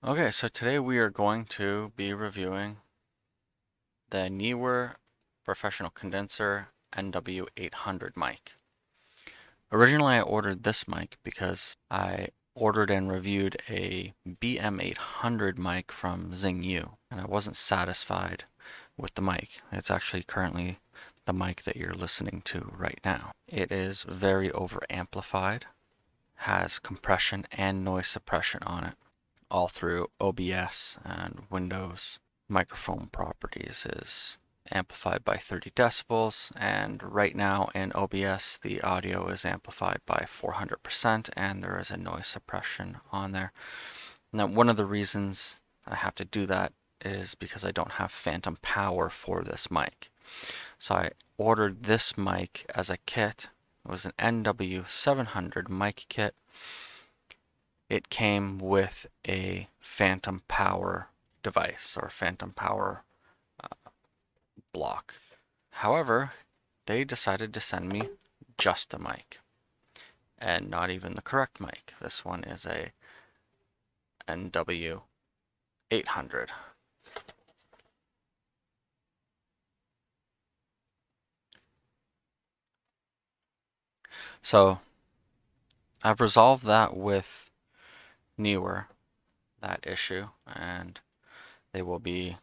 Okay, so today we are going to be reviewing the Neewer Professional Condenser NW-800 mic. Originally I ordered this mic because I ordered and reviewed a BM-800 mic from ZingYou, and I wasn't satisfied with the mic. It's actually currently the mic that you're listening to right now. It is very over amplified, has compression and noise suppression on it, all through OBS and Windows. Microphone properties is amplified by 30 decibels, and right now in OBS the audio is amplified by 400%, and there is a noise suppression on there. Now, one of the reasons I have to do that is because I don't have phantom power for this mic. So I ordered this mic as a kit. It was an NW-700 mic kit. It came with a phantom power device or phantom power block. However, they decided to send me just a mic and not even the correct mic. This one is a NW-800. So I've resolved that with Neewer, that issue, and they will be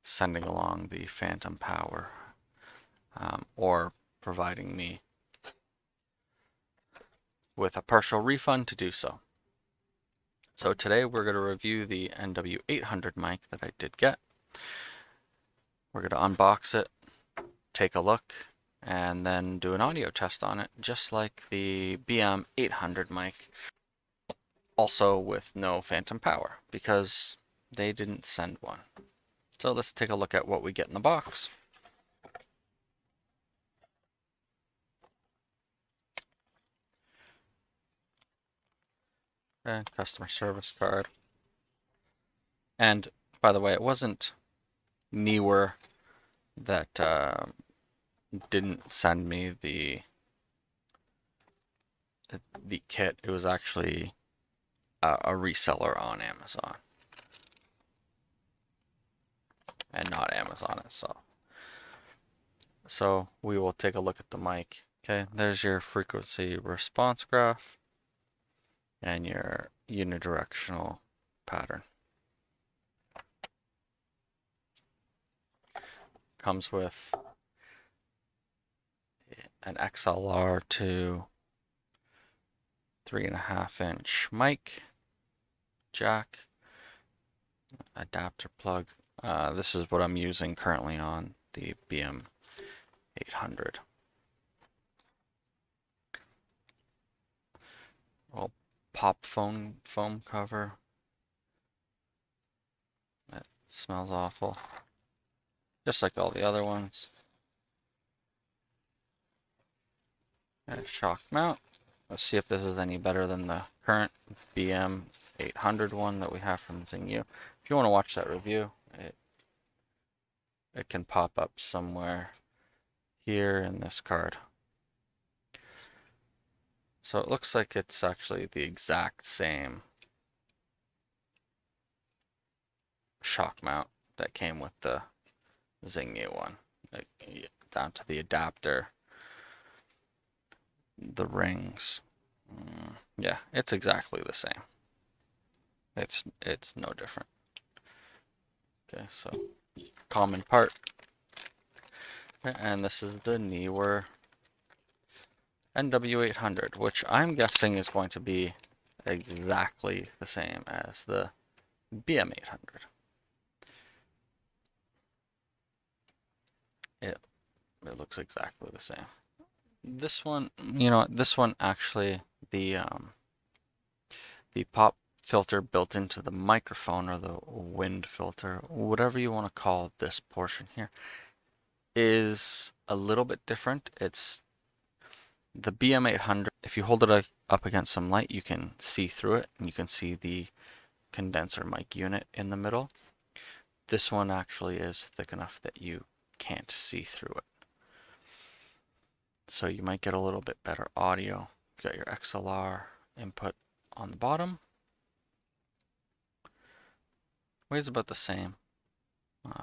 sending along the phantom power or providing me with a partial refund to do so. So today we're going to review the NW-800 mic that I did get. We're going to unbox it, take a look, and then do an audio test on it, just like the BM-800 mic, also with no phantom power, because they didn't send one. So let's take a look at what we get in the box. Okay, customer service card. And by the way, it wasn't Neewer that didn't send me the kit. It was actually a reseller on Amazon, and not Amazon itself. So we will take a look at the mic. Okay, there's your frequency response graph and your unidirectional pattern. Comes with an XLR to 3.5-inch mic jack, adapter plug. This is what I'm using currently on the BM-800. Well, pop foam cover. That smells awful, just like all the other ones. And shock mount. Let's see if this is any better than the current BM-800 one that we have from ZingYou. If you want to watch that review, it can pop up somewhere here in this card. So it looks like it's actually the exact same shock mount that came with the ZingYou one, like, down to the adapter, the rings. Yeah, it's exactly the same. It's no different. Okay, so common part. And this is the Neewer NW-800, which I'm guessing is going to be exactly the same as the BM-800. It looks exactly the same. This one, this one actually, the pop filter built into the microphone, or the wind filter, whatever you want to call this portion here, is a little bit different. It's the BM-800. If you hold it up against some light, you can see through it, and you can see the condenser mic unit in the middle. This one actually is thick enough that you can't see through it. So you might get a little bit better audio. You got your XLR input on the bottom. Weighs about the same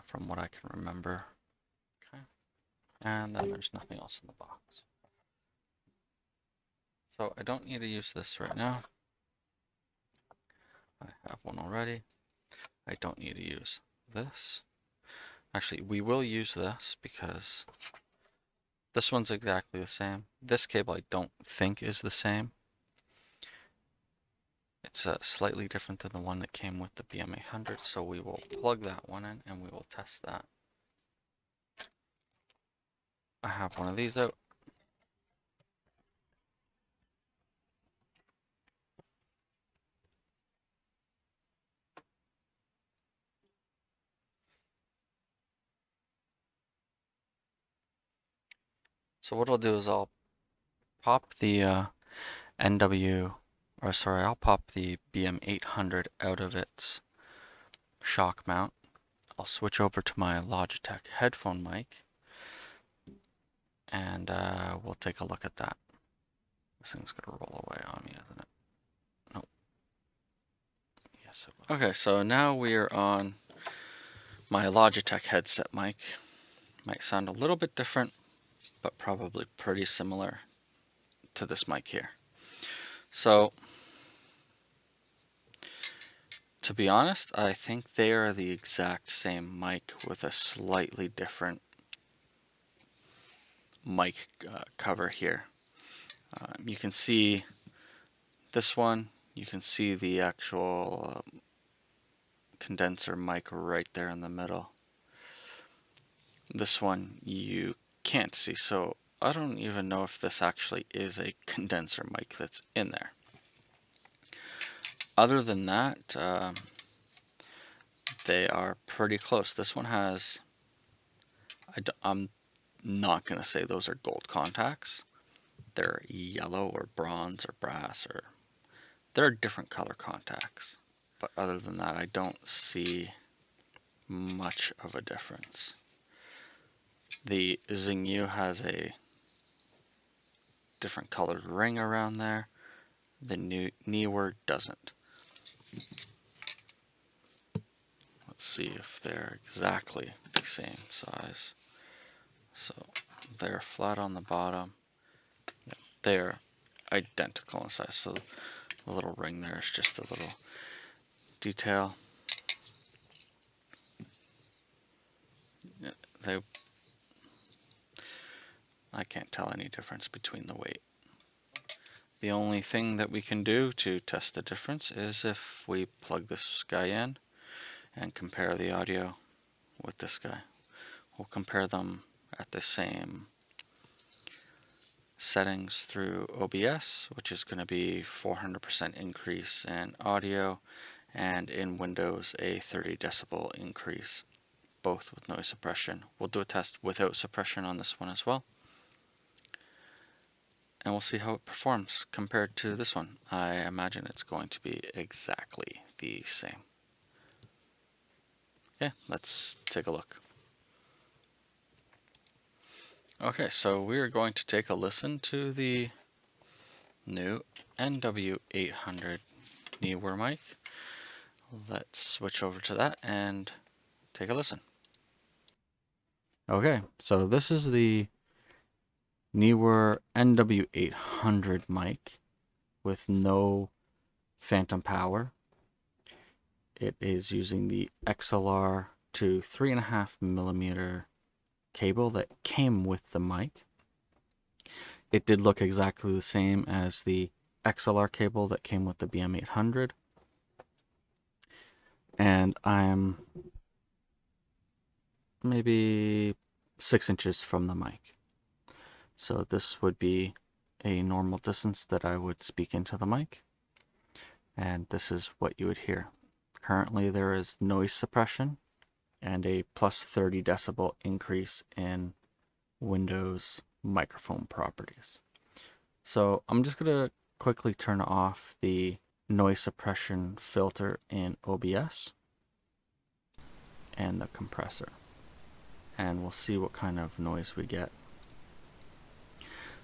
from what I can remember. Okay. And then there's nothing else in the box. So I don't need to use this right now. I have one already. I don't need to use this. Actually, we will use this because this one's exactly the same. This cable I don't think is the same. It's slightly different than the one that came with the BM-800, so we will plug that one in and we will test that. I have one of these out. So what I'll do is I'll pop the I'll pop the BM-800 out of its shock mount. I'll switch over to my Logitech headphone mic, and we'll take a look at that. This thing's gonna roll away on me, isn't it? Nope. Yes, it will. Okay, so now we are on my Logitech headset mic. Might sound a little bit different, but probably pretty similar to this mic here. So, to be honest, I think they are the exact same mic with a slightly different mic cover here. You can see this one, you can see the actual condenser mic right there in the middle. This one you can't see, so I don't even know if this actually is a condenser mic that's in there. Other than that, they are pretty close. This one has, I'm not going to say those are gold contacts. They're yellow or bronze or brass, or they're different color contacts. But other than that, I don't see much of a difference. The ZingYou has a different colored ring around there. The Neewer doesn't. Let's see if they're exactly the same size. So they're flat on the bottom. Yeah, they're identical in size. So the little ring there is just a little detail. Yeah, I can't tell any difference between the weight. The only thing that we can do to test the difference is if we plug this guy in and compare the audio with this guy. We'll compare them at the same settings through OBS, which is going to be 400% increase in audio, and in Windows a 30 decibel increase, both with noise suppression. We'll do a test without suppression on this one as well, and we'll see how it performs compared to this one. I imagine it's going to be exactly the same. Okay, let's take a look. Okay, so we are going to take a listen to the new NW-800 Neewer mic. Let's switch over to that and take a listen. Okay, so this is the Neewer NW-800 mic with no phantom power. It is using the XLR to 3.5mm cable that came with the mic. It did look exactly the same as the XLR cable that came with the BM-800. And I'm maybe 6 inches from the mic. So this would be a normal distance that I would speak into the mic. And this is what you would hear. Currently there is noise suppression and a plus 30 decibel increase in Windows microphone properties. So I'm just going to quickly turn off the noise suppression filter in OBS and the compressor, and we'll see what kind of noise we get.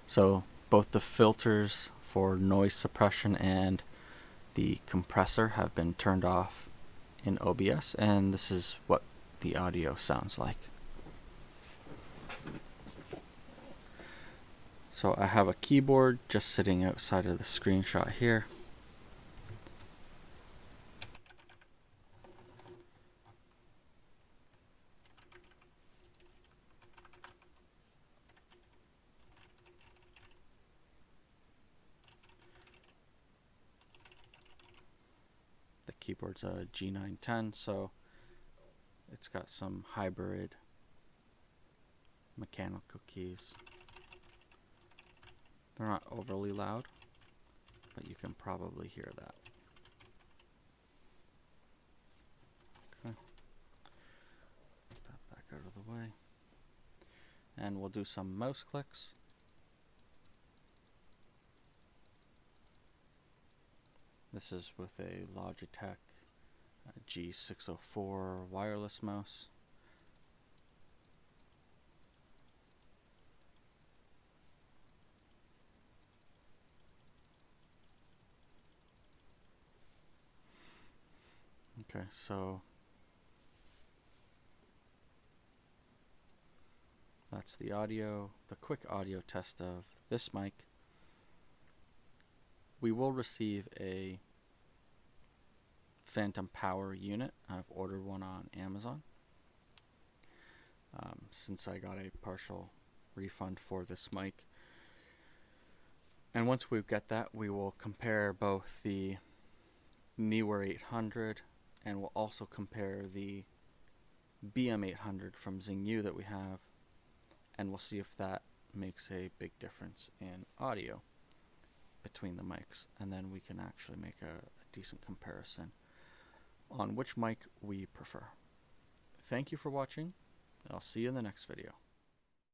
So both the filters for noise suppression and the compressor have been turned off in OBS, and this is what the audio sounds like. So I have a keyboard just sitting outside of the screenshot here. The keyboard's a G910, so it's got some hybrid mechanical keys. They're not overly loud, but you can probably hear that. Okay. Put that back out of the way. And we'll do some mouse clicks. This is with a Logitech G604 wireless mouse. Okay, so that's the audio, the quick audio test of this mic. We will receive a phantom power unit. I've ordered one on Amazon. Since I got a partial refund for this mic. And once we get that, we will compare both the Neewer 800 and we'll also compare the BM-800 from ZingYou that we have, and we'll see if that makes a big difference in audio between the mics, and then we can actually make a decent comparison on which mic we prefer. Thank you for watching. I'll see you in the next video.